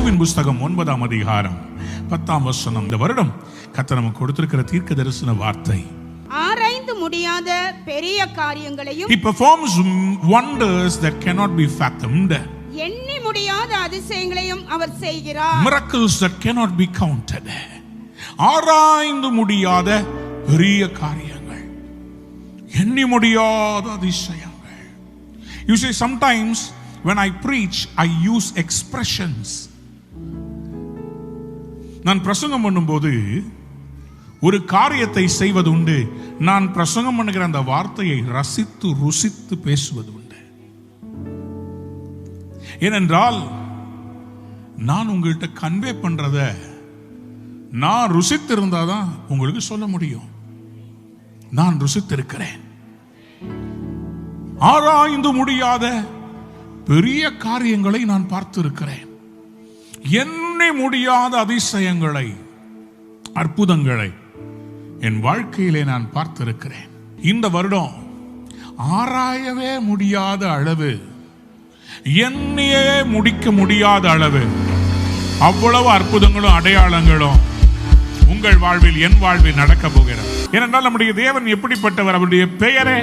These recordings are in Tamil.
யோபுவின் புஸ்தகம் 9ஆம் அதிகாரம் 10ஆம் வசனம். இந்த வருடம் கர்த்தர் நமக்கு கொடுத்திருக்கிற தீர்க்க தரிசன வார்த்தை, ஆராய்ந்து முடியாத பெரிய காரியங்களையும் He performs wonders that cannot be fathomed, எண்ணி முடியாத அதிசயங்களையும் அவர் செய்கிறார். miracles that cannot be counted. ஆராய்ந்து முடியாத பெரிய காரியங்கள், எண்ணி முடியாத அதிசயங்கள். You see, sometimes when I preach, I use expressions. நான் பிரசங்கம் பண்ணும்போது ஒரு காரியத்தை செய்வது உண்டு. நான் பிரசங்கம் பண்ணுகிற அந்த வார்த்தையை ரசித்து ருசித்து பேசுவது உண்டு. ஏனென்றால் நான் உங்கள்கிட்ட கன்வே பண்றத நான் ருசித்து இருந்தாதான் உங்களுக்கு சொல்ல முடியும். நான் ருசித்திருக்கிறேன். ஆராய்ந்து முடியாத பெரிய காரியங்களை நான் பார்த்திருக்கிறேன். எண்ணி முடியாத அதிசயங்களை, அற்புதங்களை என் வாழ்க்கையிலே நான் பார்த்திருக்கிறேன். இந்த வருடம் ஆராயவே முடியாத அளவு, எண்ணியே முடிக்க முடியாத அளவு அவ்வளவு அற்புதங்களும் அடையாளங்களும் உங்கள் வாழ்வில், என் வாழ்வில் நடக்க போகிறது. ஏனென்றால் நம்முடைய தேவன் எப்படிப்பட்டவர்? அவருடைய பெயரே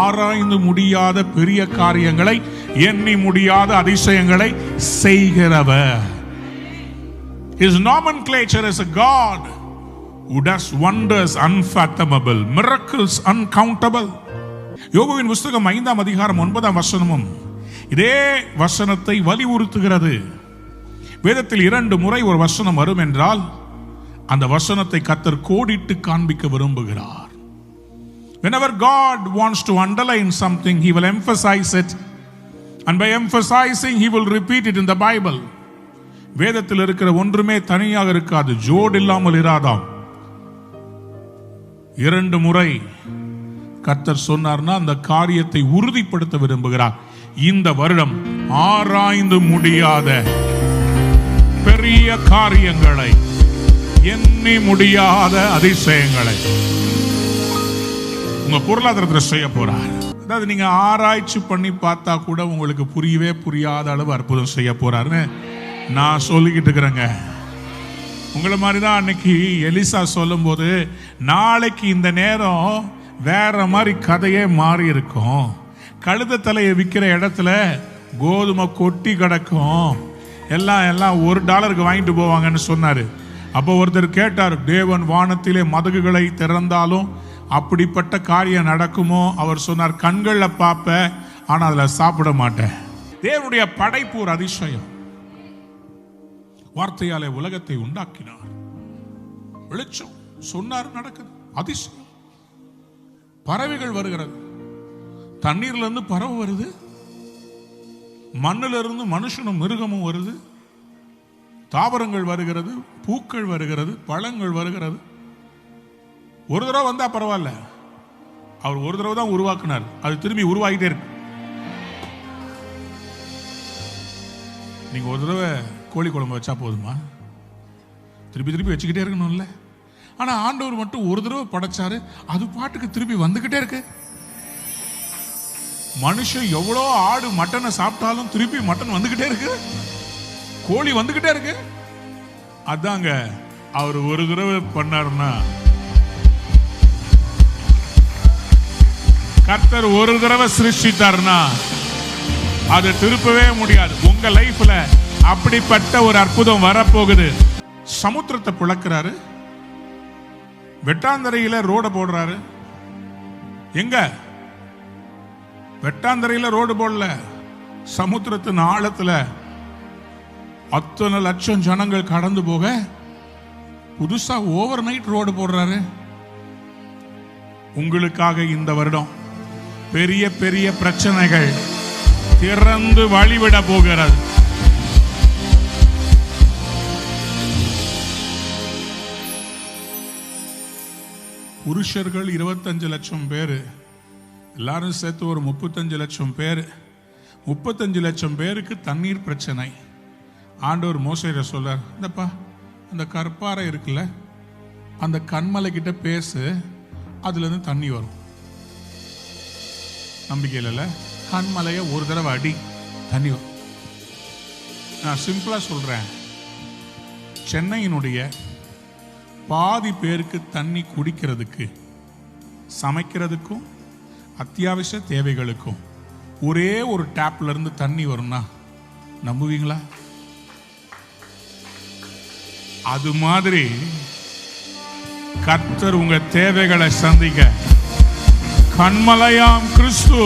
ஆராய்ந்து முடியாத பெரிய காரியங்களை, எண்ணி முடியாத அதிசயங்களை செய்கிறவர். His nomenclature is a God who does wonders unfathomable, miracles uncountable. யோபுவின் புஸ்தகம் 5ஆம் அதிகாரம் 9ஆம் வசனமும் இதே வசனத்தை வலியுறுத்துகிறது. வேதத்தில் 2 முறை ஒரு வசனம் வரும் என்றால் அந்த வசனத்தை கர்த்தர் கோடிட்டு காண்பிக்க விரும்புகிறார். Whenever God wants to underline something, he will emphasize it, and by emphasizing he will repeat it in the Bible. வேதத்தில் இருக்கிற ஒன்றுமே தனியாக இருக்காது, ஜோடு இல்லாமல் இராதாம். 2 முறை கர்த்தர் சொன்னார்னா அந்த காரியத்தை உறுதிப்படுத்த விரும்புகிறார். இந்த வருடம் ஆராய்ந்து முடியாத பெரிய காரியங்களை, எண்ணி முடியாத அதிசயங்களை உங்க பொருளாதாரத்தில் செய்ய போறார். அதாவது நீங்க ஆராய்ச்சி பண்ணி பார்த்தா கூட உங்களுக்கு புரியவே புரியாத அளவு அற்புதம் செய்ய போறாருன்னு நான் சொல்லிக்கிட்டு இருக்கிறேங்க. உங்களை மாதிரி தான் அன்னைக்கு எலிசா சொல்லும் போது, நாளைக்கு இந்த நேரம் வேற மாதிரி கதையே மாறி இருக்கும். கழுத தலையை விற்கிற இடத்துல கோதுமை கொட்டி கிடக்கும், எல்லாம் $1 வாங்கிட்டு போவாங்கன்னு சொன்னாரு. அப்போ ஒருத்தர் கேட்டார், தேவன் வானத்திலே மதகுகளை திறந்தாலும் அப்படிப்பட்ட காரியம் நடக்குமோ? அவர் சொன்னார், கண்களில் பார்ப்பேன், ஆனால் அதில் சாப்பிட மாட்டேன். தேவனுடைய படைப்பு ஒரு அதிசயம். வார்த்தையாலே உலகத்தை உண்டாக்கினார். வெளிச்சம் சொன்னார், நடக்குது. அதிசயம். பறவைகள் வருகிறது, தண்ணீர்ல இருந்து பறவை வருது, மண்ணில இருந்து மனுஷனும் மிருகமும் வருது, தாவரங்கள் வருகிறது, பூக்கள் வருகிறது, பழங்கள் வருகிறது. ஒரு தடவை வந்தா பரவாயில்ல, அவர் ஒரு தடவை தான் உருவாக்குனார், அது திரும்பி உருவாகிட்டே இருக்கு. நீங்க ஒரு தடவை கோழி குழம்பு வச்சா போதுமா? திருப்பி திருப்பி வச்சுக்கிட்டே இருக்கணும்ல. ஆனா ஆண்டவர் மட்டும் ஒரு தடவை படைச்சாரு, அது பாட்டுக்கு திருப்பி வந்துகிட்டே இருக்கு. மனுஷன் எவ்வளோ ஆடு மட்டனை சாப்பிட்டாலும் திருப்பி மட்டன் வந்துகிட்டே இருக்கு, கோழி வந்துகிட்டே இருக்கு. அதாங்க அவர் ஒரு தடவை பண்ணாருன்னா, கர்த்தர் ஒரு தடவை சிருஷ்டித்தார்னா அதை திருப்பவே முடியாது. உங்க லைஃப்ல அப்படிப்பட்ட ஒரு அற்புதம் வரப்போகுது. சமுத்திரத்தை பிளக்கிறாரு, வெட்டாந்தரையில ரோட போடுறாரு. எங்க? வெட்டாந்தரையில ரோடு போடல, சமுத்திரத்தின் ஆழத்துல அத்தனை லட்சம் ஜனங்கள் கடந்து போக புதுசா ஓவர் நைட் ரோடு போடுறாரு. உங்களுக்காக இந்த வருடம் பெரிய பெரிய பிரச்சனைகள் திறந்து வழிவிட போகிறது. புருஷர்கள் 25 லட்சம் பேர், எல்லாரும் சேர்த்து ஒரு 35 லட்சம் பேர். 35 லட்சம் பேருக்கு தண்ணீர் பிரச்சனை. ஆண்டவர் மோசேயை சொல்றார், இந்தப்பா அந்த கற்பாறை இருக்குல்ல, அந்த கண்மலை கிட்ட பேசு, அதுல இருந்து தண்ணி வரும். நம்பிக்கை இல்ல, கண்மலையை ஒரு தடவை அடி, தண்ணி வரும். நான் சிம்பிளா சொல்றேன், சென்னையினுடைய பாதி பேருக்கு தண்ணி குடிக்கிறதுக்கு, சமைக்கிறதுக்கும் அத்தியாவசிய தேவைகளுக்கும் ஒரே ஒரு டேப்ல இருந்து தண்ணி வரும்னா நம்புவீங்களா? அது மாதிரி கர்த்தர் உங்க தேவைகளை சந்திக்க கண்மலையாம் கிறிஸ்து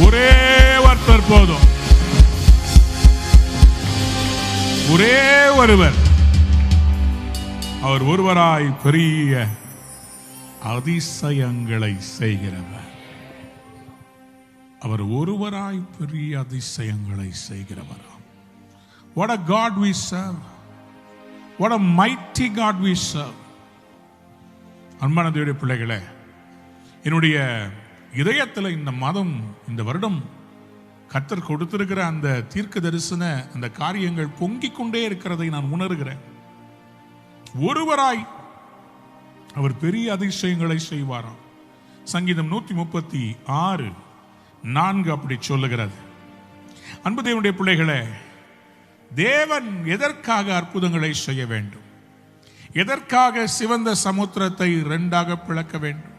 ஒரே ஒருத்தர் போதும். ஒரே ஒருவர். அவர் ஒருவராய் பெரிய அதிசயங்களை செய்கிறவர். அவர் ஒருவராய் பெரிய அதிசயங்களை செய்கிறவர். What a God we serve. What a mighty God we serve. அன்பான தேவனுடைய பிள்ளைகளே, என்னுடைய இதயத்தில் இந்த மாதம், இந்த வருடம் கர்த்தர் கொடுத்திருக்கிற அந்த தீர்க்க தரிசன அந்த காரியங்கள் பொங்கிக் கொண்டே இருக்கிறதை நான் உணர்கிறேன். ஒருவராய் அவர் பெரிய அதிசயங்களை செய்வாராம். சங்கீதம் 136:4 அப்படி சொல்லுகிறது. அன்பு தேவனுடைய பிள்ளைகளே, தேவன் எதற்காக அற்புதங்களை செய்ய வேண்டும்? எதற்காக சிவந்த சமுத்திரத்தை இரண்டாக பிளக்க வேண்டும்?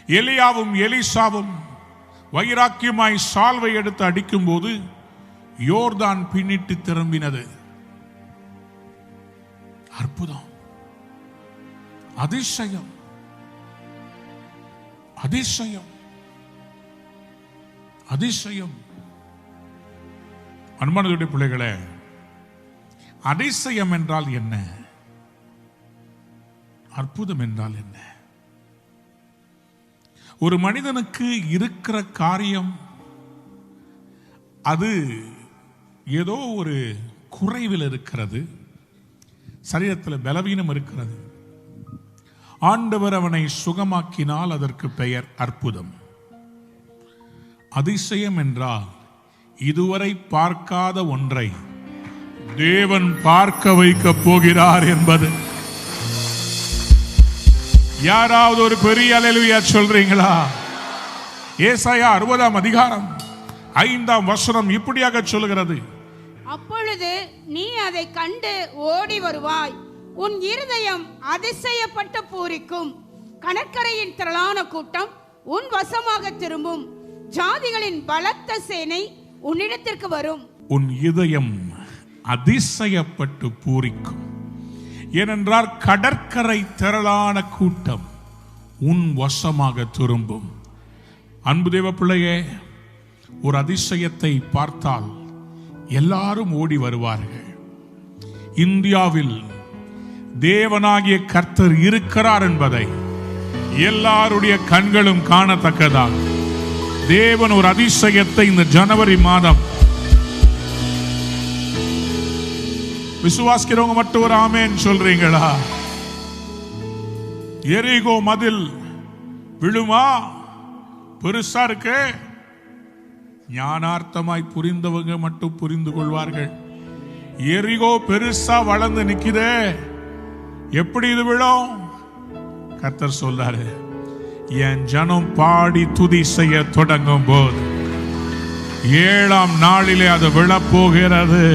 எலியாவும் எலிசாவும் வைராக்கியமாய் சால்வை எடுத்து அடிக்கும் போது யோர்தான் பின்னிட்டு திரும்பினது. அற்புதம், அதிசயம், அதிசயம், அதிசயம். அன்பானவருடைய பிள்ளைகளே, அதிசயம் என்றால் என்ன? அற்புதம் என்றால் என்ன? ஒரு மனிதனுக்கு இருக்கிற காரியம் அது ஏதோ ஒரு குறைவில் இருக்கிறது, சரீரத்தில் பலவீனம் இருக்கிறது. ஆண்டவர் அவனை சுகமாக்கினால் அதற்கு பெயர் அற்புதம். அதிசயம் என்றால் இதுவரை பார்க்காத ஒன்றை தேவன் பார்க்க வைக்க போகிறார் என்பது. யாராவது ஒரு பெரிய அல்லேலூயா சொல்றீங்களா? ஏசாயா 60:5 இப்படியாக சொல்லுகிறது. அப்பொழுது நீ அதை கண்டு ஓடி வருவாய், உன் இருதயம் அதிசயப்பட்டு பூரிக்கும். கடற்கரையின் திரளான கூட்டம் உன் வசமாக திரும்பும், ஜாதிகளின் பலத்த சேனை உன்னிடத்திற்கு வரும். உன் இதயம் அதிசயப்பட்டு பூரிக்கும். ஏனென்றால் கடற்கரை திரளான கூட்டம் உன் வசமாக திரும்பும். அன்பு தேவ பிள்ளையே, ஒரு அதிசயத்தை பார்த்தால் எல்லாரும் ஓடி வருவார்கள். இந்தியாவில் தேவனாகிய கர்த்தர் இருக்கிறார் என்பதை எல்லாருடைய கண்களும் காணத்தக்கதாக தேவன் ஒரு அதிசயத்தை இந்த ஜனவரி மாதம், விசுவாசிக்கிறவங்க மட்டும் ஒரு ஆமென் சொல்றீங்களா? எரிகோ மதில் விழுமா? பெருசா இருக்கு. ஞானார்த்தமாய் புரிந்தவங்க மட்டும் புரிந்து கொள்வார்கள். எரிகோ பெருசா வளர்ந்து நிக்குதே, எப்படி இது விழும்? கர்த்தர் சொல்றாரு, என் ஜனம் பாடி துதி செய்ய தொடங்கும் போது 7ஆம் நாளிலே அது விழப்போகிறது.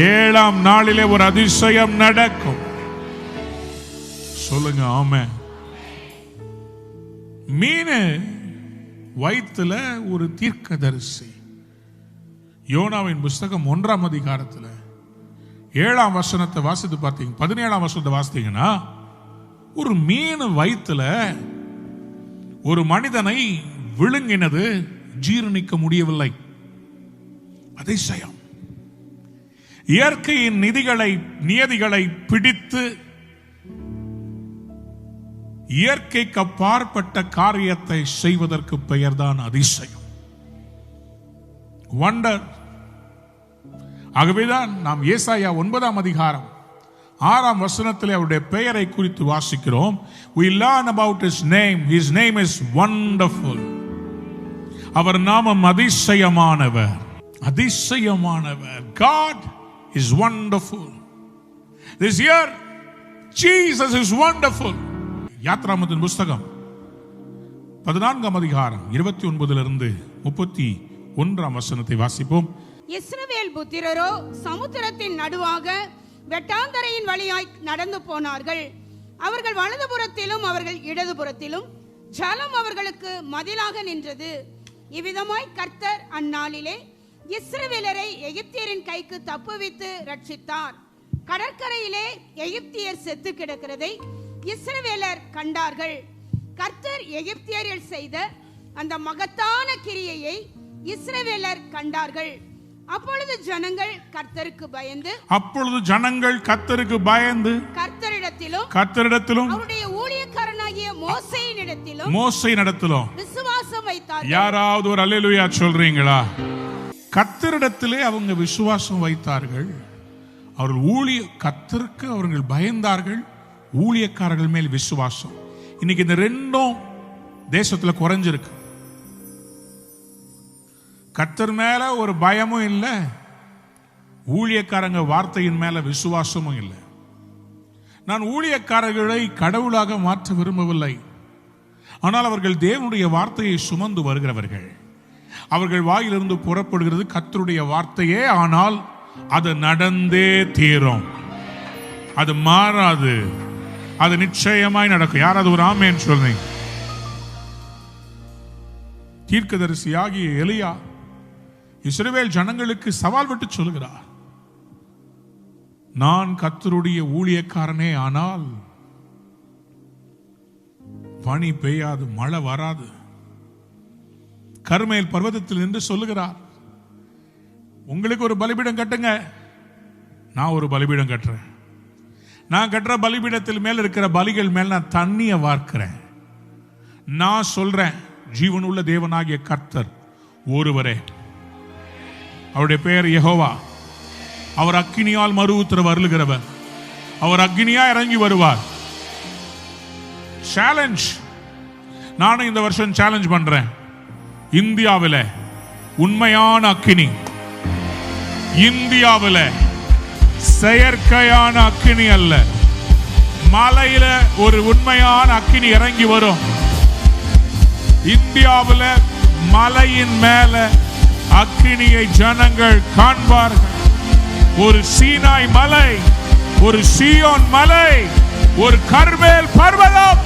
7ஆம் நாளிலே ஒரு அதிசயம் நடக்கும். சொல்லுங்க ஆமென். மீன் வயிற்றுல ஒரு தீர்க்கதரிசி. யோனாவின் புஸ்தகம் 1ஆம் அதிகாரத்தில் 7ஆம் வசனத்தை வாசித்து பார்த்தீங்க, 17ஆம் வசனத்தை வாசித்தீங்கன்னா, ஒரு மீன் வயிற்றுல ஒரு மனிதனை விழுங்கினது, ஜீரணிக்க முடியவில்லை. அதிசயம். இயற்கையின் நியதிகளை பிடித்து இயற்கைக்கு அப்பாற்பட்ட காரியத்தை செய்வதற்கு பெயர்தான் அதிசயம், வண்டர். ஆகவேதான் நாம் ஏசாயா 9ஆம் அதிகாரம் 6ஆம் வசனத்திலே அவருடைய பெயரை குறித்து வாசிக்கிறோம். We learn about his name. His name is wonderful. அவர் நாமம் அதிசயமானவர். அதிசயமானவர். God is wonderful. This year Jesus is wonderful. யாத்ராகமத்தின் புஸ்தகம் 14ஆம் அதிகாரம் 29 31 வசனத்தை வாசிப்போம். இஸ்ரவேல் புத்திரரோ சமுத்திரத்தின் நடுவாக வெட்டாந்தரையின் வழியாய் நடந்து போனார்கள். அவர்கள் வலதுபுறத்திலும் அவர்கள் இடதுபுறத்திலும் ஜலம் அவர்களுக்கு மதிலாக நின்றது. இவ்விதமாய் கர்த்தர் அந்நாளிலே இஸ்ரவேலரை எகிப்தியரின் கைக்கு தப்புவித்து ரட்சித்தார். கடற்கரையிலே எகிப்தியர் செத்து கிடக்கிறதை இஸ்ரவேலர் கண்டார்கள். கர்த்தர் எகிப்தியரில் செய்த அந்த மகத்தான கிரியையை இஸ்ரவேலர் கண்டார்கள். அப்பொழுது ஜனங்கள் கர்த்தருக்கு பயந்து கர்த்தரிடத்திலும் அவருடைய ஊழியக்காரனாகிய மோசேயினிடத்திலும் விசுவாசம் வைத்தார்கள். யாராவது ஒரு அல்லேலூயா சொல்றீங்களா? கர்த்தரிடத்திலே அவங்க விசுவாசம் வைத்தார்கள். அவர்கள் கர்த்தருக்கு அவர்கள் பயந்தார்கள். ஊழியக்காரர்கள் மேல் விசுவாசம். இன்னைக்கு இந்த ரெண்டும் தேசத்துல குறைஞ்சிருக்கு. கர்த்தர் மேல ஒரு பயமும் இல்லை, ஊழியக்காரங்க வார்த்தையின் மேல விசுவாசமும் இல்லை. நான் ஊழியக்காரர்களை கடவுளாக மாற்ற விரும்பவில்லை. ஆனால் அவர்கள் தேவனுடைய வார்த்தையை சுமந்து வருகிறவர்கள். அவர்கள் வாயிலிருந்து புறப்படுகிறது கர்த்தருடைய வார்த்தையே. ஆனால் அது நடந்தே தீரும், அது மாறாது, அது நிச்சயமாய் நடக்கும். யாராவது ஒரு ஆமென் சொல்றீங்க? தீர்க்கதரிசியாகிய எலியா இஸ்ரவேல் ஜனங்களுக்கு சவால் விட்டு சொல்கிறார், நான் கர்த்தருடைய ஊழியக்காரனே, ஆனால் பனி பெய்யாது, மழை வராது. கர்மேல் பர்வதத்தில் நின்று சொல்லுகிறார், உங்களுக்கு ஒரு பலிபீடம் கட்டுங்க, நான் ஒரு பலிபீடம் கட்டுறேன். நான் கட்டுற பலிபீடத்தில் மேல இருக்கிற பலிகள் மேல் நான் தண்ணியை வார்க்கிறேன். நான் சொல்றேன், ஜீவனுள்ள தேவனாகிய கர்த்தர் ஒருவரே, அவருடைய பெயர் யெகோவா. அவர் அக்கினியால் மறு உத்தரவு அருளுகிறவர். அவர் அக்கினியா இறங்கி வருவார். சேலஞ்ச், நானும் இந்த வருஷம் சேலஞ்ச் பண்றேன். இந்தியாவில் உண்மையான அக்கினி, இந்தியாவில் செயற்கையான அக்கினி அல்ல, மலையில ஒரு உண்மையான அக்கினி இறங்கி வரும். இந்தியாவில் மலையின் மேல அக்கினியை ஜனங்கள் காண்பார்கள். ஒரு சீனாய் மலை, ஒரு சீயோன் மலை, ஒரு கர்மேல் பர்வதம்.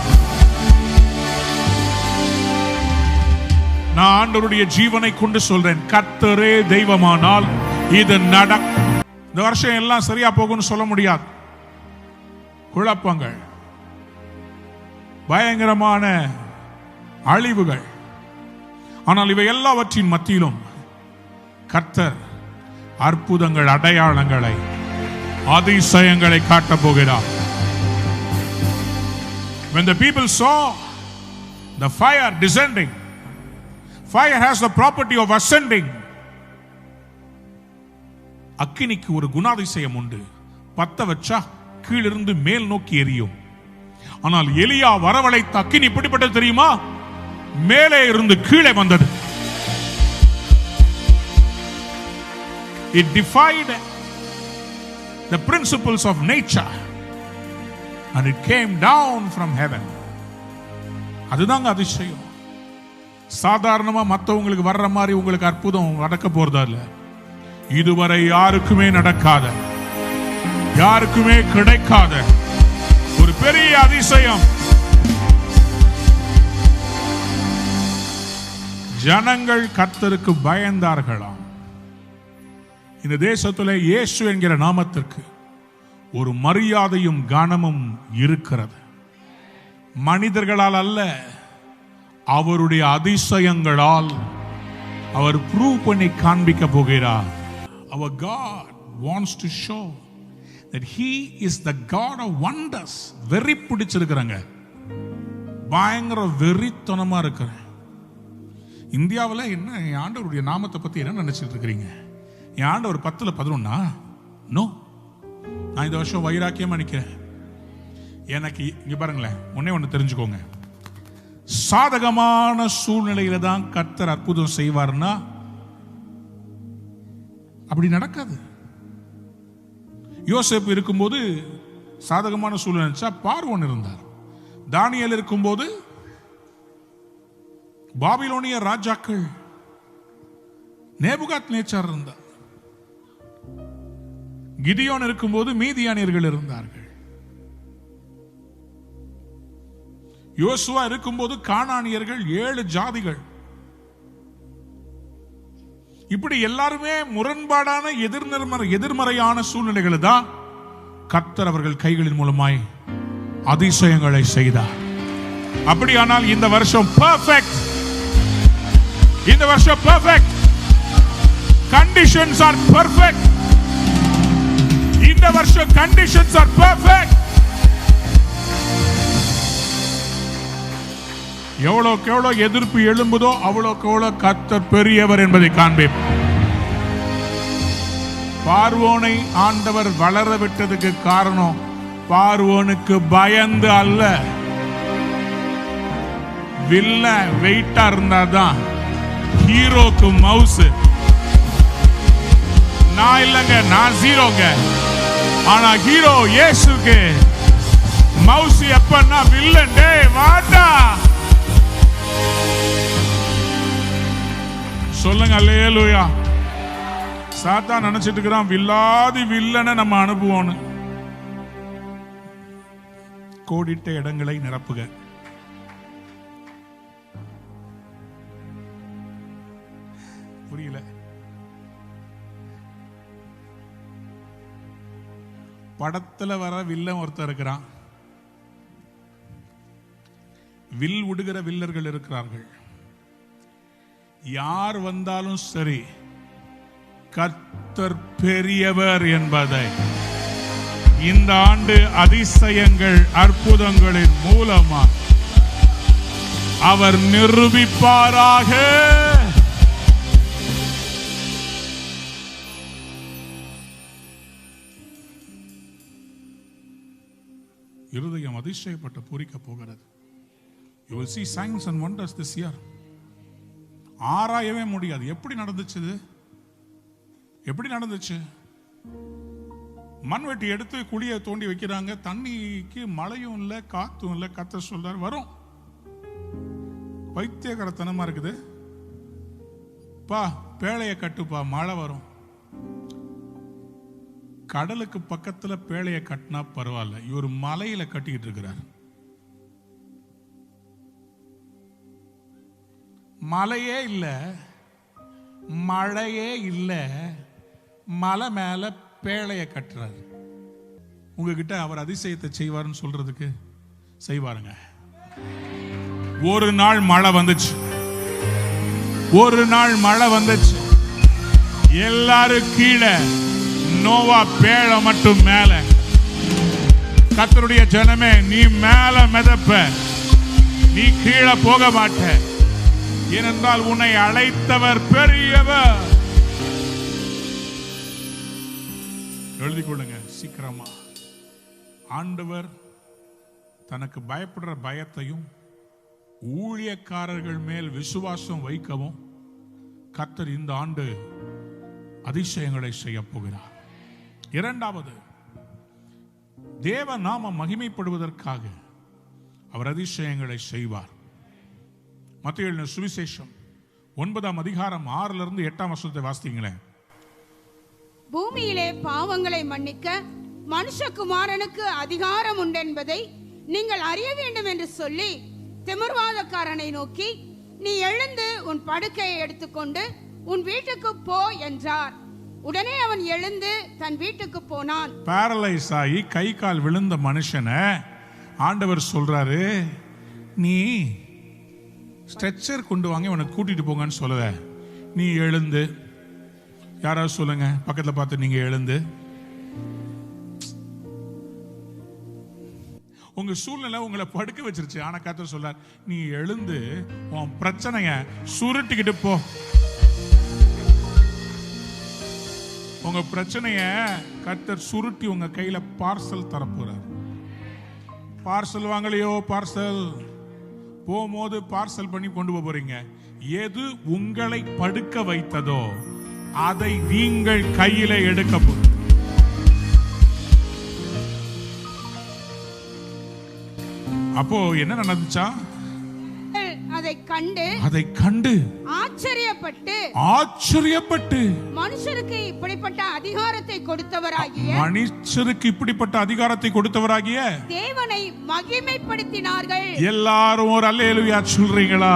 நான் ஆண்டவருடைய ஜீவனை கொண்டு சொல்றேன், கர்த்தரே தெய்வமானால் இது நடக்கும். இந்த வருஷம் எல்லாம் சரியா போகும்னு சொல்ல முடியாது. குழப்பங்கள், பயங்கரமான அழிவுகள். ஆனால் இவை எல்லாவற்றின் மத்தியிலும் கர்த்தர் அற்புதங்கள், அடையாளங்களை, அதிசயங்களை காட்டப் போகிறார். When the people saw the fire descending, fire has the property of ascending. அக்கினிக்கு ஒரு குணாதிசயம் உண்டு, பத்த வச்சா கீழிருந்து மேல் நோக்கி எரியும். ஆனால் எலியா வரவழைத்த அக்கினி எப்படிப்பட்டது தெரியுமா? மேலே இருந்து கீழே வந்தது. It defied the principles of nature and it came down from heaven. அதுதாங்க அதிசயம். சாதாரணமா மற்றவங்களுக்கு வர்ற மாதிரி உங்களுக்கு அற்புதம் நடக்க போறதா இல்ல. இதுவரை யாருக்குமே நடக்காத, யாருக்குமே கிடைக்காத ஒரு பெரிய அதிசயம். ஜனங்கள் கர்த்தருக்கு பயந்தார்களாம். இந்த தேசத்தில் இயேசு என்கிற நாமத்திற்கு ஒரு மரியாதையும் கனமும் இருக்கிறது. மனிதர்களால் அல்ல, அவருடைய அதிசயங்களால் அவர் ப்ரூவ் பண்ணி காண்பிக்க போகிறார். Our God wants to show that he is the God of wonders. வெறி பிடிச்சிருக்கிறாங்க, பயங்கர வெறித்தனமா இருக்கிறேன். இந்தியாவில் என்ன என் ஆண்டவருடைய நாமத்தை பத்தி என்ன நினைச்சிட்டு இருக்கிறீங்க? என் ஆண்டவர் 10-11 நோ. நான் இந்த வருஷம் வைராக்கியமா நினைக்கிறேன். எனக்கு இங்க பாருங்களேன், ஒண்ணு தெரிஞ்சுக்கோங்க, சாதகமான சூழ்நிலையில தான் கர்த்தர் அற்புதம் செய்வார்னா அப்படி நடக்காது. யோசேப்பு இருக்கும்போது சாதகமான சூழ்நிலை நினைச்சா பார்வோன் இருந்தார். தானியேல் இருக்கும்போது பாபிலோனிய ராஜாக்கள் நேபுகாத்நேச்சார் இருந்தார். கிதியோன் இருக்கும்போது மீதியானியர்கள் இருந்தார்கள். யோசுவா இருக்கும்போது கானானியர்கள் 7 ஜாதிகள். இப்படி எல்லாருமே முரண்பாடான எதிர்மறையான சூழ்நிலைகள் தான் கர்த்தர் அவர்கள் கைகளின் மூலமாய் அதிசயங்களை செய்தார். அப்படியானால் இந்த வருஷம் பெர்ஃபெக்ட். இந்த வருஷம் பெர்ஃபெக்ட். Conditions R perfect. இந்த வருஷம் கண்டிஷன்ஸ் ஆர் பெர்ஃபெக்ட். எவ்வளவுக்கு எவ்வளவு எதிர்ப்பு எழும்புதோ அவ்வளவுக்கு எவ்வளவு கர்த்தர் பெரியவர் என்பதை காண்பேன். பார்வோனை ஆண்டவர் வளர விட்டதுக்கு காரணம் பார்வோனுக்கு பயந்து அல்ல. வில்ல வெயிட்டா இருந்தாதான் ஹீரோக்கு மவுஸ். நான் இல்லங்க, நான் ஜீரோங்க. ஆனா ஹீரோ இயேசுக்கு மவுஸ் எப்பன்னா வில்லன். டேய் வாடா சொல்லுங்க அல்லேலூயா. சாத்தான் நினைச்சிட்டு இருக்கிறான் வில்லாதி வில்லனை நம்ம அனுப்புவோன்னு. கோடிட்ட இடங்களை நிரப்புக. புரியல? படத்துல வர வில்லன் ஒருத்தர் இருக்கிறான். வில் விடுகிற வில்லர்கள் இருக்கிறார்கள். யார் வந்தாலும் சரி கர்த்தர் பெரியவர் என்பதை இந்த ஆண்டு அதிசயங்கள் அற்புதங்களின் மூலமா அவர் நிரூபிப்பாராக. இருதயம் அதிசயப்பட்டு பூரிக்க போகிறது. You will see signs and wonders this year. ஆராயவே முடியாது. எப்படி நடந்துச்சு? எப்படி நடந்துச்சு? மண்வெட்டி எடுத்து குழியை தோண்டி வைக்கிறாங்க. தண்ணிக்கு மழையும் இல்லை, காத்தும் இல்லை. கர்த்தர் சொல்றார் வரும். பைத்தியக்காரத்தனமா இருக்குது. பா பேழைய கட்டுப்பா, மழை வரும். கடலுக்கு பக்கத்துல பேழைய கட்டினா பரவாயில்ல, இவர் மலையில கட்டிக்கிட்டு இருக்கிறார். மலையே இல்ல, மழையே இல்ல, மலை மேல பேழைய கட்டுறார். உங்ககிட்ட அவர் அதிசயத்தை செய்வார்னு சொல்றதுக்கு செய்வாருங்க. ஒரு நாள் மழை வந்துச்சு. ஒரு நாள் மழை வந்துச்சு. எல்லாரும் கீழே, நோவா பேழை மட்டும் மேல. கர்த்தருடைய ஜனமே, நீ மேல மிதப்ப, நீ கீழே போக மாட்ட. ஏனென்றால் உன்னை அழைத்தவர் பெரியவர். எழுதி கொள்ளுங்க சீக்கிரமா. ஆண்டவர் தனக்கு பயப்படுற பயத்தையும் ஊழியக்காரர்கள் மேல் விசுவாசம் வைக்கவும் கர்த்தர் இந்த ஆண்டு அதிசயங்களை செய்ய போகிறார். இரண்டாவது, தேவ நாமம் மகிமைப்படுவதற்காக அவர் அதிசயங்களை செய்வார். மத்தேயு எழுதின சுவிசேஷம் 9ஆம் அதிகாரம் 6 8 வசனத்தை வாசித்தீங்களே. பூமியிலே பாவங்களை மன்னிக்க மனுஷகுமாரனுக்கு அதிகாரம் உண்டென்பதை நீங்கள் அறிய வேண்டும் என்று சொல்லி திமிர்வாதக்காரனை நோக்கி, நீ எழுந்து உன் படுக்கையை எடுத்துக்கொண்டு உன் வீட்டுக்கு போ என்றார். உடனே அவன் எழுந்து தன் வீட்டுக்கு போனான். பேரலைஸ் ஆகி கை கால் விழுந்த மனுஷனை ஆண்டவர் சொல்றாரு, நீ ஸ்ட்ரெச்சர் கொண்டு வாங்க, உனக்கு கூட்டிட்டு போங்கன்னு சொல்லல. நீ எழுந்து, யாராவது சொல்லுங்க பக்கத்துல பார்த்து, நீங்க எழுந்து. உங்க சூழ்நிலை உங்களை படுக்க வச்சிருச்சு. ஆனா கர்த்தர் சொல்றார், நீ எழுந்து உன் பிரச்சனைய சுருட்டிக்கிட்டு போ. உங்க பிரச்சனைய கர்த்தர் சுருட்டி உங்க கையில பார்சல் தரப்போறார். பார்சல் வாங்கலையோ, பார்சல் போகும்போது பார்சல் பண்ணி கொண்டு போறீங்க. எது உங்களை படுக்க வைத்ததோ அதை நீங்கள் கையில எடுக்க போறீங்க. அப்போ என்ன நடந்துச்சா? அதை கண்டு ஆச்சரியப்பட்டு மனுஷருக்கு இப்படிப்பட்ட அதிகாரத்தை கொடுத்தவராகிய தேவனை மகிமைப்படுத்தினார்கள். எல்லாரும் ஒரு அல்லேலூயா சொல்றீங்களா?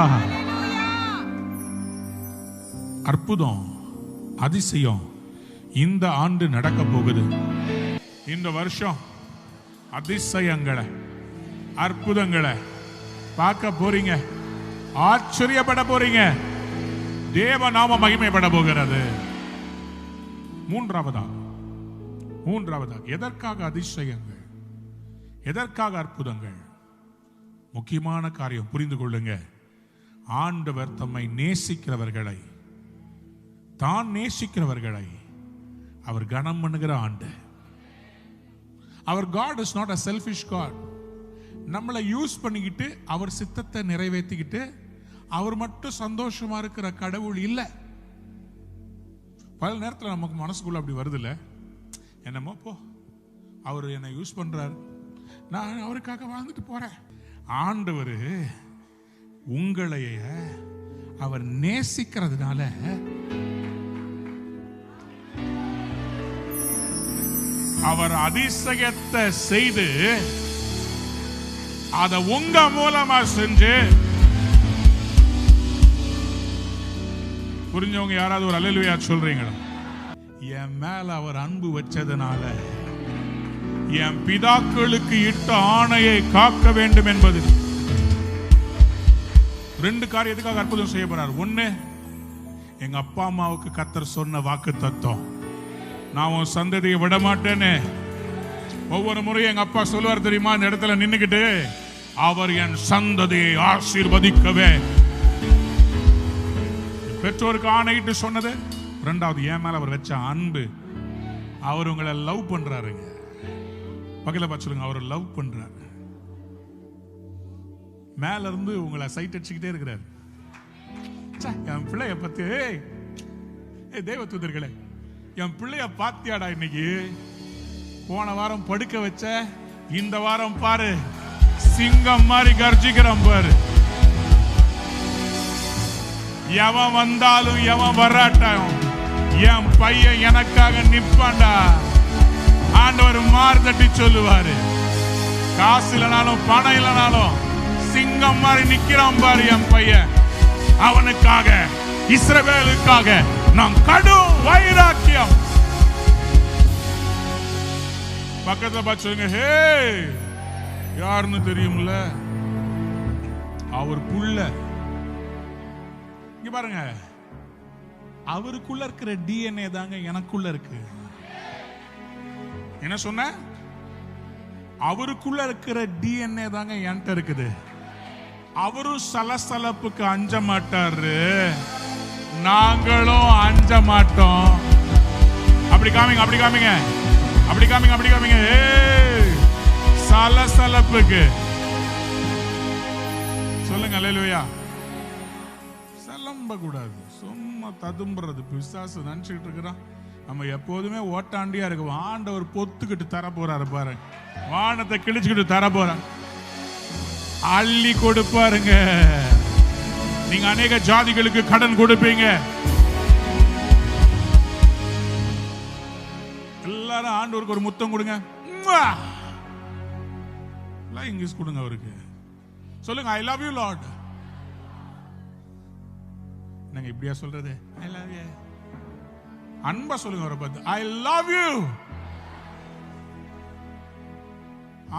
அற்புதம், அதிசயம் இந்த ஆண்டு நடக்க போகுது. இந்த வருஷம் அதிசயங்களை, அற்புதங்களை பார்க்க போறீங்க. ஆச்சரியப்பட போறீங்க. தேவ நாம மகிமைப்பட போகிறது. மூன்றாவதாக எதற்காக அதிசயங்கள், எதற்காக அற்புதங்கள்? முக்கியமான காரியம் புரிந்து கொள்ளுங்க. ஆண்டவர் தம்மை நேசிக்கிறவர்களை, தான் நேசிக்கிறவர்களை அவர் கனம் பண்ணுகிற ஆண்டு. அவர் God is not a selfish God. நம்மளை யூஸ் பண்ணிக்கிட்டு அவர் சித்தத்தை நிறைவேற்றிக்கிட்டு அவர் மட்டும் சந்தோஷமா இருக்கிற கடவுள் இல்லை. பல நேரத்தில் நமக்கு மனசுக்குள்ள அப்படி வருது இல்ல, என்னமோ போ, அவர் என்னை யூஸ் பண்றாரு, நான் அவருக்காக வாழ்ந்துட்டு போறேன். ஆண்டவர் உங்களைய அவர் நேசிக்கிறதுனால அவர் அதிசயத்தை செய்து அதை உங்க மூலமா செஞ்சு, புரிஞ்சவங்க யாராவது ஒரு அல்லேலூயா சொல்றீங்களா? என் மேல அவர் அன்பு வச்சதுனால என் பிதாக்களுக்கு இட்ட ஆணையை காக்க வேண்டும் என்பது. 2 காரியத்துக்காக அற்புதம் செய்ய போறார். 1, எங்க அப்பா அம்மாவுக்கு கர்த்தர் சொன்ன வாக்கு தத்துவம், நான் உன் சந்ததியை விட மாட்டேன்னு. ஒவ்வொரு முறையும் எங்க அப்பா சொல்லுவார் தெரியுமா, இந்த இடத்துல நின்னுக்கிட்டு, அவர் என் சந்ததியை ஆசீர்வதிக்கவே. பெற்றோருக்கு ஆணையிட்டு சொன்னது. 2வது, என் மேல அவர் வச்ச அன்பு. அவர் உங்களை லவ் பண்றாருங்க. பக்கத்துல பார்த்து சொல்லுங்க, அவர் லவ் பண்றாரு. மேல இருந்து உங்களை சைட் அடிச்சுக்கிட்டே இருக்கிறாரு. என் பிள்ளைய பத்தி, தேவ தூதர்களே, என் பிள்ளைய பாத்தியாடா இன்னைக்கு? போன வாரம் படுக்க வச்ச, இந்த வாரம் பாரு சிங்கம் மாதிரி கர்ஜிக்கிறான் பாரு. எவன் வந்தாலும் எவன் வராட்டாயும் என் பையன் எனக்காக நிப்பாண்டா. ஆண்டவர் மார்தட்டி சொல்லுவாரு, காசு இல்லனாலும் பணம் இல்லனாலும் சிங்கம் மாதிரி நிக்கிறான் பாரு என் பையன். அவனுக்காக, இஸ்ரவேலுக்காக நாம் கடும் வைராக்கியம். பக்கத்துல பார்த்து சொல்லுங்க, ஹே, யாருன்னு தெரியும்ல, அவர் புள்ள. இங்க பாருங்க, அவருக்குள்ள இருக்கிற DNA தாங்க எனக்குள்ள இருக்கு. என்ன சொன்ன? அவருக்குள்ள இருக்கிற DNA தாங்க என்கிட்ட இருக்குது. அவரும் சலசலப்புக்கு அஞ்ச மாட்டாரு, நாங்களும் அஞ்ச மாட்டோம். அப்படி காமிங்க, அப்படி காமிங்க, அப்படி காமிங்க, அப்படி காமிங்க. சலசலப்புக்கு சொல்லுங்க அல்லேலூயா. சலம்ப கூடாது, சும்மா ததும்புறது. பிசாசு நினைச்சுக்கிட்டு இருக்கிறான் நம்ம எப்போதுமே ஓட்டாண்டியா இருக்கும். ஆண்டவர் பொத்துக்கிட்டு தர போறாரு பாரு, வானத்தை கிழிச்சுக்கிட்டு தர போறார், அள்ளி கொடுப்பாருங்க. நீங்க அநேக ஜாதிகளுக்கு கடன் கொடுப்பீங்க. எல்லாரும் ஆண்டவருக்கு ஒரு முத்தம் கொடுங்க, இங்கிலீஷ் கொடுங்க அவருக்கு. சொல்லுங்க, ஐ லவ் யூ லார்ட். நாங்க இப்படியா சொல்றது? I love you. அன்பா சொல்லுங்க அவரை பார்த்து, ஐ லவ் யூ.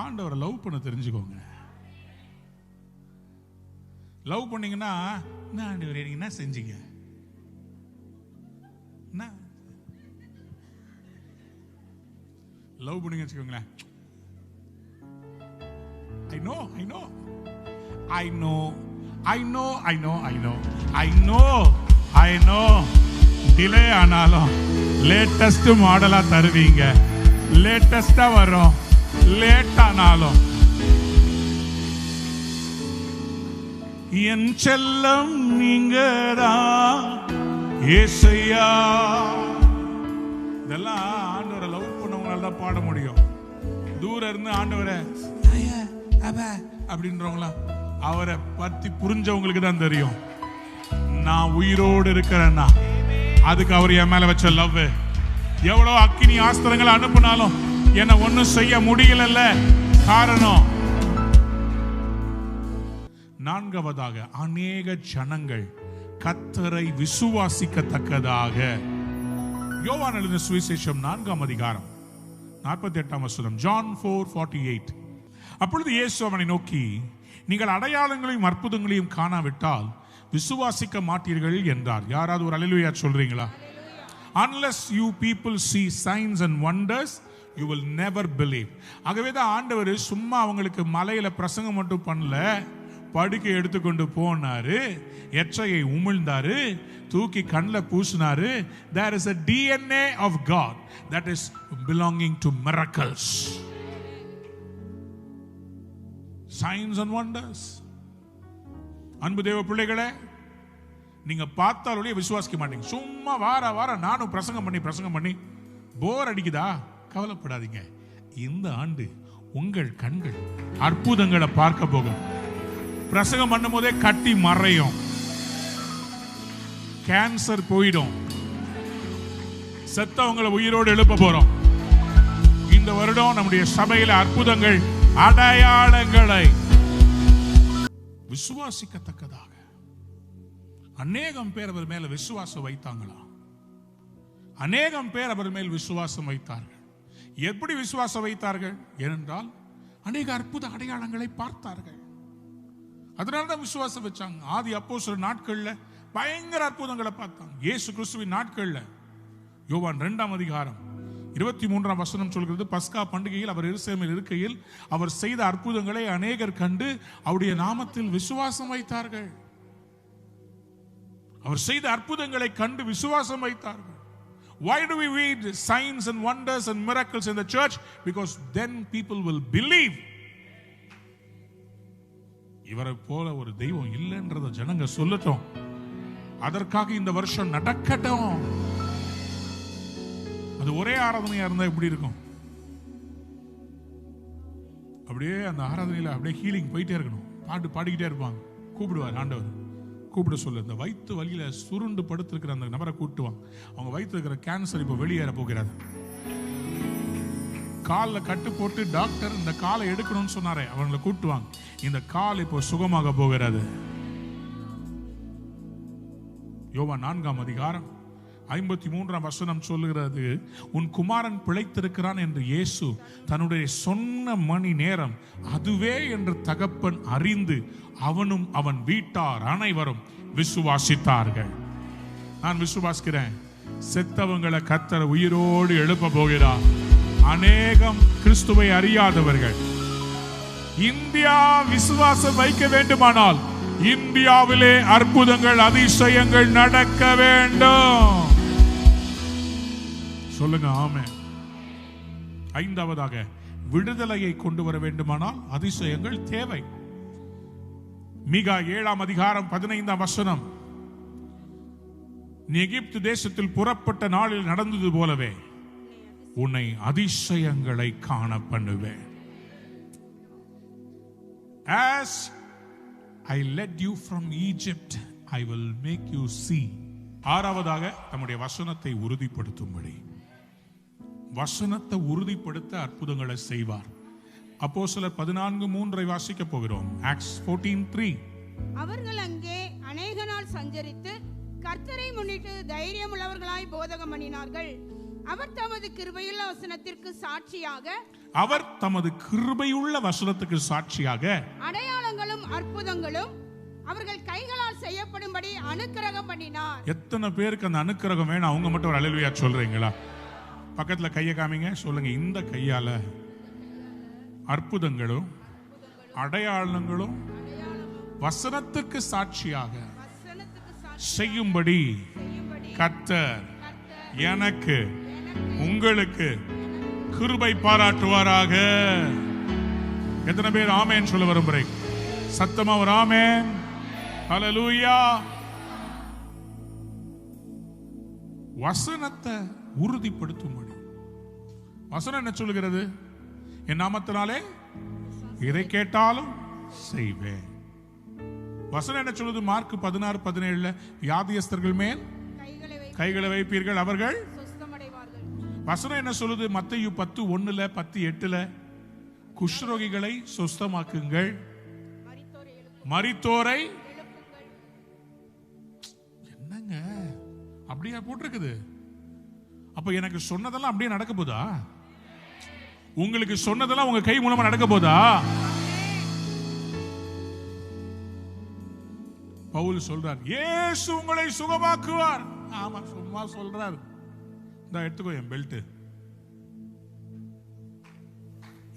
ஆண்டவரை லவ் பண்ண தெரிஞ்சுக்கோங்க. லவ் பண்ணீங்கன்னா, என்ன ஆண்டவரே நீங்க என்ன செஞ்சீங்க? லவ் பண்ணீங்க வச்சுக்கோங்களேன், I know, I know, I know, I know, I know, I know, I know, I know. Delay ஆனாலும் லேட்டஸ்ட் மாடலா தருவீங்க, லேட்டஸ்டா வரும். லேட் ஆனாலும் என் செல்லம் நீங்கதான் ஏசையா. இதெல்லாம் ஆண்டவரை லவ் பண்ணவங்களால தான் பாட முடியும். தூரம் இருந்து ஆண்டவரை அப்படின்றவங்களா அவரை பத்தி புரிஞ்சவங்களுக்கு தான் தெரியும். நான் உயிரோடு இருக்கிறேன்னா அதுக்கு அவர் என் மேல வச்ச லவ். எவ்வளவு அக்கினி ஆஸ்திரங்களை அனுப்பினாலும் என்ன ஒன்னும் செய்ய முடியல. காரணம், நான்காவதாக அநேக ஜனங்கள் கர்த்தரை விசுவாசிக்கத்தக்கதாக. யோவான் எழுதின சுவிசேஷம் 4ஆம் அதிகாரம் 48ஆம் வசனம். John 4:48. அப்பொழுது இயேசு அவனை நோக்கி, நீங்கள் அடையாளங்களையும் அற்புதங்களையும் காணாவிட்டால் விசுவாசிக்க மாட்டீர்கள் என்றார். யாராவது ஒரு அல்லேலூயா சொல்றீங்களா? Unless you people see signs and wonders, you will never believe. ஆகவே தான் ஆண்டவர் சும்மா அவங்களுக்கு மலையில பிரசங்கம் மட்டும் பண்ணல, படுக்கை எடுத்துக்கொண்டு போனாரு, எச்சையை உமிழ்ந்தாரு, தூக்கி கண்ணில் பூசினாரு. There is a DNA of God that is belonging to miracles, signs and wonders. அன்பு தேவ பிள்ளைகளே, நீங்க பார்த்தாலே விசுவாசிக்க மாட்டீங்க. சும்மா வார நானும் பிரசங்கம் பண்ணி போர் அடிக்குதா? கவலைப்படாதீங்க. இந்த ஆண்டு உங்கள் கண்கள் அற்புதங்களை பார்க்க போகும். பிரசங்கம் பண்ணும் போதே கட்டி மறையும், கேன்சர் போயிடும், செத்தவங்களை உயிரோடு எழுப்ப போறோம். இந்த வருடம் நம்முடைய சபையில அற்புதங்கள், அடையாளங்களை விசுவாசிக்கத்தக்கதாக. அநேகம் பேர் அவர் மேல விசுவாசம் வைத்தாங்களா? அநேகம் பேர் அவர் மேல் விசுவாசம் வைத்தார்கள். எப்படி விசுவாசம் வைத்தார்கள்? ஏனென்றால் அநேக அற்புத அடையாளங்களை பார்த்தார்கள். அதனால்தான் விசுவாசம் வச்சாங்க. ஆதி அப்போஸ்தலர் நாட்கள்ல பயங்கர அற்புதங்களை பார்த்தாங்க. இயேசு கிறிஸ்துவின் நாட்கள்ல யோவான் 2ஆம் அதிகாரம் 23ஆம் வசனம் சொல்கிறது, பஸ்கா பண்டிகையில் அவர் எருசலேமில் இருக்கையில் அவர் செய்த அற்புதங்களை அநேகர் கண்டு அவருடைய நாமத்தில் விசுவாசம் வைத்தார்கள். அவர் செய்த அற்புதங்களை கண்டு விசுவாசம் வைத்தார்கள். Why do we read signs and wonders and miracles in the church? Because then people will believe. இவரை போல ஒரு தெய்வம் இல்லைன்றத ஜனங்க சொல்லட்டும். அதற்காக இந்த வருஷம் நடக்கட்டும். அது ஒரே ஆராதனையா இருந்தா எப்படி இருக்கும்? அப்படியே அந்த ஆராதனையில அப்படியே ஹீலிங் போயிட்டே இருக்கணும். பாட்டு பாடிக்கிட்டே இருப்பாங்க. கூப்பிடுவார் ஆண்டவர், கூப்பிட சொல்ல. இந்த வயிற்று வலியில சுருண்டு படுத்திருக்கிற அந்த நபரை கூட்டுவாங்க. அவங்க வயிற்று இருக்கிற கேன்சர் இப்ப வெளியேற போகிறது. காலில் கட்டு போட்டு டாக்டர் இந்த காலை எடுக்கணும்னு சொன்னாரே, அவங்களை கூட்டுவாங்க. இந்த கால் இப்போ சுகமாக போகிறது. யோவான் 4ஆம் அதிகாரம் 53ஆம் வசனம் சொல்லுகிறது, உன் குமாரன் பிழைத்திருக்கிறான் என்று இயேசு தன்னுடைய சொன்ன மணி நேரம் அதுவே என்று தகப்பன் அறிந்து அவனும் அவன் வீட்டார் அனைவரும் விசுவாசித்தார்கள். நான் விசுவாசிக்கிறேன், செத்தவங்களை கர்த்தர் உயிரோடு எழுப்ப போகிறார். அநேகம் கிறிஸ்துவை அறியாதவர்கள் இந்தியா விசுவாசம் வைக்க வேண்டுமானால் இந்தியாவிலே அற்புதங்கள், அதிசயங்கள் நடக்க வேண்டும். சொல்லுங்க ஆமென். 5ஆவதாக விடுதலையை கொண்டு வர வேண்டுமானால் அதிசயங்கள் தேவை. மீகா 7ஆம் அதிகாரம் 15ஆம் வசனம், நீ எகிப்து தேசத்தில் புறப்பட்ட நாளில் நடந்தது போலவே உன்னை அதிசயங்களை காண பண்ணுவேன். As I led you from Egypt, I will make you see. 6ஆவதாக நம்முடைய வசனத்தை உறுதிப்படுத்தும்படி, வசனத்தை உறுதிப்படுத்த அற்புதங்களை செய்வார். அப்போஸ்தலர் 14:3 வாசிக்க போகிறோம். Acts 14:3. அவர்கள் அங்கே அநேக நாள் சஞ்சரித்து கர்த்தரை முன்னிட்டு தைரியம் உள்ளவர்களாய் போதகம் பண்ணினார்கள். அவர் தமது கிருபையுள்ள வசனத்திற்கு சாட்சியாக, அவர் தமது கிருபையுள்ள வசனத்துக்கு சாட்சியாக அடையாளங்களும் அற்புதங்களும் அவர்கள் கைகளால் செய்யப்படும்படி அனுக்கிரகம் பண்ணினார். எத்தனை பேருக்கு அந்த அனுக்கிரகம் வேணும்? அவங்க மட்டும் ஒரு அல்லேலூயா சொல்றீங்களா? பக்கத்துல கையை காமிங்க, சொல்லுங்க, இந்த கையால அற்புதங்களும் அடையாளங்களும் வசனத்துக்கு சாட்சியாக செய்யும்படி கர்த்தர் எனக்கு உங்களுக்கு கிருபை பாராட்டுவாராக. எத்தனை பேர் ஆமென் சொல்ல விரும்புறீங்க? சத்தமா ஒரு ஆமென். ஹல்லேலூயா. வசனத்தை உறுதிப்படுத்தும்படி, வசனம் என்ன சொல்லுகிறது? என் நாமத்தினாலே எதை கேட்டாலும் செய்வேன். வசனம் என்ன சொல்லுது? மார்க் 16:17 வியாதியஸ்தர்கள் மேல் கைகளை வைப்பீர்கள், அவர்கள் சுஸ்தமடைவார்கள். வசனம் என்ன சொல்லுது? மத்தேயு 10:1 10:8 குஷ்ரோகிகளை சுஸ்தமாக்குங்கள், மரித்தோரை என்னங்க அப்படியே போட்டிருக்குது. அப்ப எனக்கு சொன்னதெல்லாம் அப்படியே நடக்க போதா? உங்களுக்கு சொன்னதெல்லாம் உங்க கை மூலமா நடக்க போதா? பவுல் சொல்றார், இயேசு உங்களை சுகமாக்குவார். ஆமா, சும்மா சொல்றார். இந்த எடுத்துக்கோ என் பெல்ட்.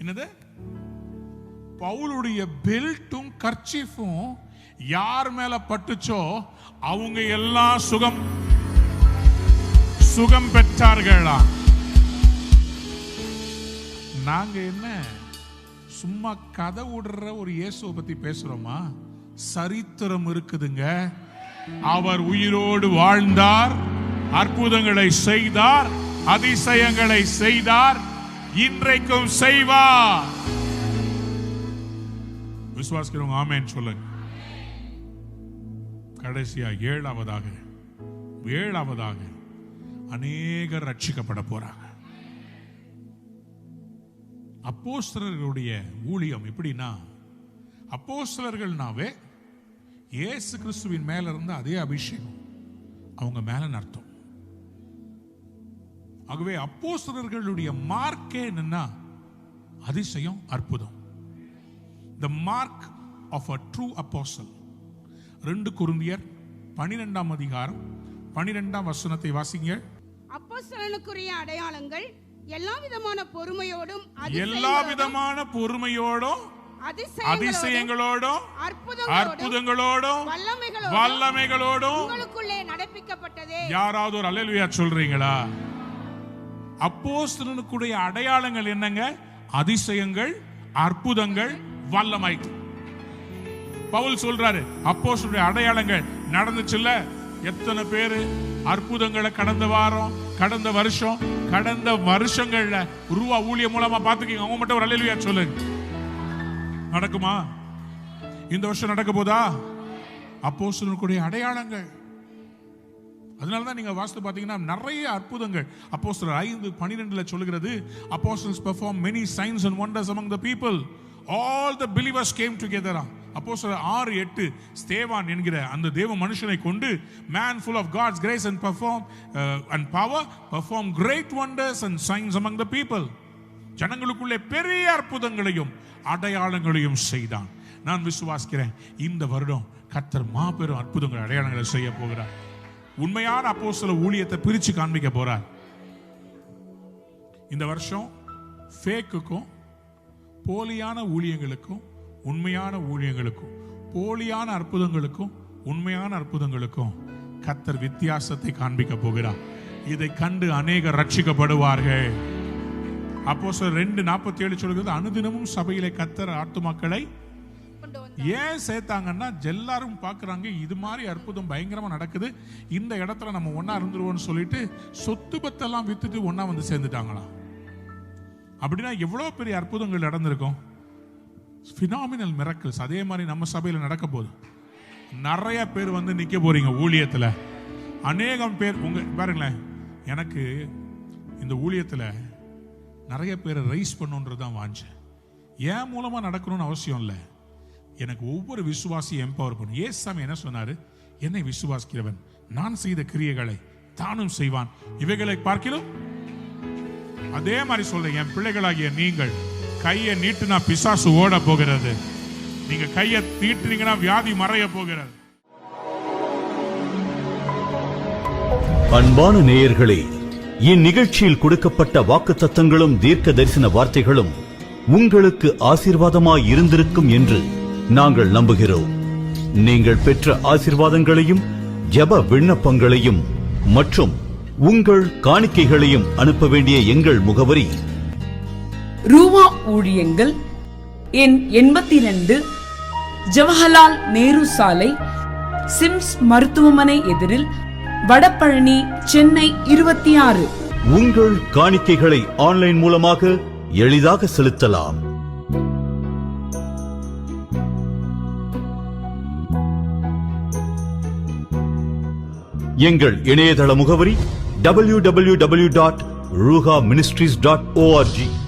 என்னது? பவுலுடைய பெல்ட்டும் கர்ச்சீஃபும் யார் மேல பட்டுச்சோ அவங்க எல்லாம் சுகம் பெற்றார்களா? நாங்க என்ன சும்மா கதை விடுற ஒரு இயேசுவை பத்தி பேசுறோமா? சரித்திரம் இருக்குதுங்க. அவர் உயிரோடு வாழ்ந்தார், அற்புதங்களை செய்தார், அதிசயங்களை செய்தார், இன்றைக்கும் செய்வார். விசுவாசிக்கிறவங்க ஆமென் சொல்லுங்க. கடைசியா ஏழாவதாக அநேகர் ரட்சிக்கப்பட போறாங்க. அப்போஸ்தலர்களுடைய ஊழியம் எப்படின்னா, அப்போஸ்தலர்கள்னாவே இயேசு கிறிஸ்துவின் மேல இருந்த அதே அபிஷேகம் அவங்க மேல அர்த்தம். ஆகவே அப்போஸ்தலர்களுடைய மார்க்கே என்னன்னா அதிசயம், அற்புதம். The mark of a true apostle. 2 கொரிந்தியர் 12 அதிகாரம் 12 வசனத்தை வாசிங்க. அப்போஸ்தலனுக்குரிய அடையாளங்கள் எல்லா விதமான பொறுமையோடும் அதிசயங்களோடும் அற்புதங்களோடும் வல்லமைகளோடும் உங்களுக்குள்ளே நடப்பிக்கப்பட்டதே. யாராவது ஒரு அல்லேலூயா சொல்றீங்களா? அப்போஸ்தலனுக்குடைய அடையாளங்கள் என்னங்க? அதிசயங்கள், அற்புதங்கள், வல்லமை. பவுல் சொல்றாரு, அப்போஸ்தலனுடைய அடையாளங்கள் நடந்துச்சுல்ல. எத்தனை பேரு அற்புதங்களை கடந்த வாரம், கடந்த வருஷம், கடந்த வருஷங்கள்ல ரூபா ஊழியம் மூலமா பாத்துக்கீங்க. அவங்க மட்டும் ஒரு அல்லேலூயா சொல்லுங்க. நடக்குமா? இந்த வருஷம் நடக்க போதா? அப்போஸ்தலனுடைய அடையாளங்கள். அதனாலதான் நீங்க வாஸ்து பாத்தீங்கன்னா நிறைய அற்புதங்கள் அப்போஸ்தலர் 5:12 சொல்லுகிறது. Apostles perform many signs and wonders among the people. All the believers came together. அப்போஸ்தலர் 6:8 ஸ்தேவான் என்கிற அந்த தேவ மனுஷனை கொண்டு man full of God's grace and power perform great wonders and signs among the people. ஜனங்களுக்குள்ளே பெரிய அற்புதங்களையும் அடையாளங்களையும் செய்தான். நான் விசுவாசிக்கிறேன் இந்த வருடம் கர்த்தர் மாபெரும் அற்புதங்கள், அடையாளங்களை செய்ய போகிறார். உண்மையான அப்போஸ்தல ஊழியத்தை பிரிச்சு காண்பிக்க போறார். இந்த வருஷம் ஃபேக்குக்கும் போலியான ஊழியங்களுக்கும் உண்மையான ஊழியங்களுக்கும், போலியான அற்புதங்களுக்கும் உண்மையான அற்புதங்களுக்கும் கர்த்தர் வித்தியாசத்தை காண்பிக்க போகிறார். இதை கண்டு அநேகர் ரட்சிக்கப்படுவார்கள். அப்போஸ்தலர் 2:47 சொல்கிறது, அனுதினமும் சபையிலே கர்த்தர் ஆத்துமாக்களை ஏன் சேர்த்தாங்கன்னா எல்லாரும் பார்க்குறாங்க இது மாதிரி அற்புதம் பயங்கரமா நடக்குது, இந்த இடத்துல நம்ம ஒன்னா இருந்துருவோம்னு சொல்லிட்டு சொத்து பத்தெல்லாம் வித்துட்டு ஒன்னா வந்து சேர்ந்துட்டாங்களாம். அப்படின்னா எவ்வளவு பெரிய அற்புதங்கள் நடந்திருக்கும். ஃபினாமினல் மிரக்கிள்ஸ் அதே மாதிரி நம்ம சபையில் நடக்க போகுது. நிறைய பேர் வந்து நிக்க போறீங்க ஊழியத்துல. அநேகம் பேர் உங்க பாருங்களேன், எனக்கு இந்த ஊழியத்துல நிறைய பேரை ரைஸ் பண்ணுன்றதுதான் வாஞ்சேன். ஏன் மூலமா நடக்கணும்னு அவசியம் இல்லை, எனக்கு ஒவ்வொரு விசுவாசியும் எம்பவர் பண்ணும். ஏசாமி என்ன சொன்னாரு? என்னை விசுவாசிக்கிறவன் நான் செய்த கிரியைகளை தானும் செய்வான், இவைகளை பார்க்கிறோம். அதே மாதிரி சொல்றேன், என் பிள்ளைகளாகிய நீங்கள் கையை நீட்டுனா பிசாசு ஓட போகிறது, நீங்க கையை நீட்டுனீங்கன்னா வியாதி மறைய போகிறது. அன்பான நேயர்களே, இந்நிகழ்ச்சியில் கொடுக்கப்பட்ட வாக்குத்தத்தங்களும் தீர்க்க தரிசன வார்த்தைகளும் உங்களுக்கு ஆசீர்வாதமாய் இருந்திருக்கும் என்று நாங்கள் நம்புகிறோம். நீங்கள் பெற்ற ஆசீர்வாதங்களையும் ஜெப விண்ணப்பங்களையும் மற்றும் உங்கள் காணிக்கைகளையும் அனுப்ப வேண்டிய எங்கள் முகவரி: ரூவா ஊழியங்கள், எண் 82, ஜவஹர்லால் நேரு சாலை, சிம்ஸ் மருத்துவமனை எதிரில், வடபழனி, சென்னை 26. உங்கள் காணிக்கைகளை ஆன்லைன் மூலமாக எளிதாக செலுத்தலாம். எங்கள் இணையதள முகவரி www.ruhaministries.org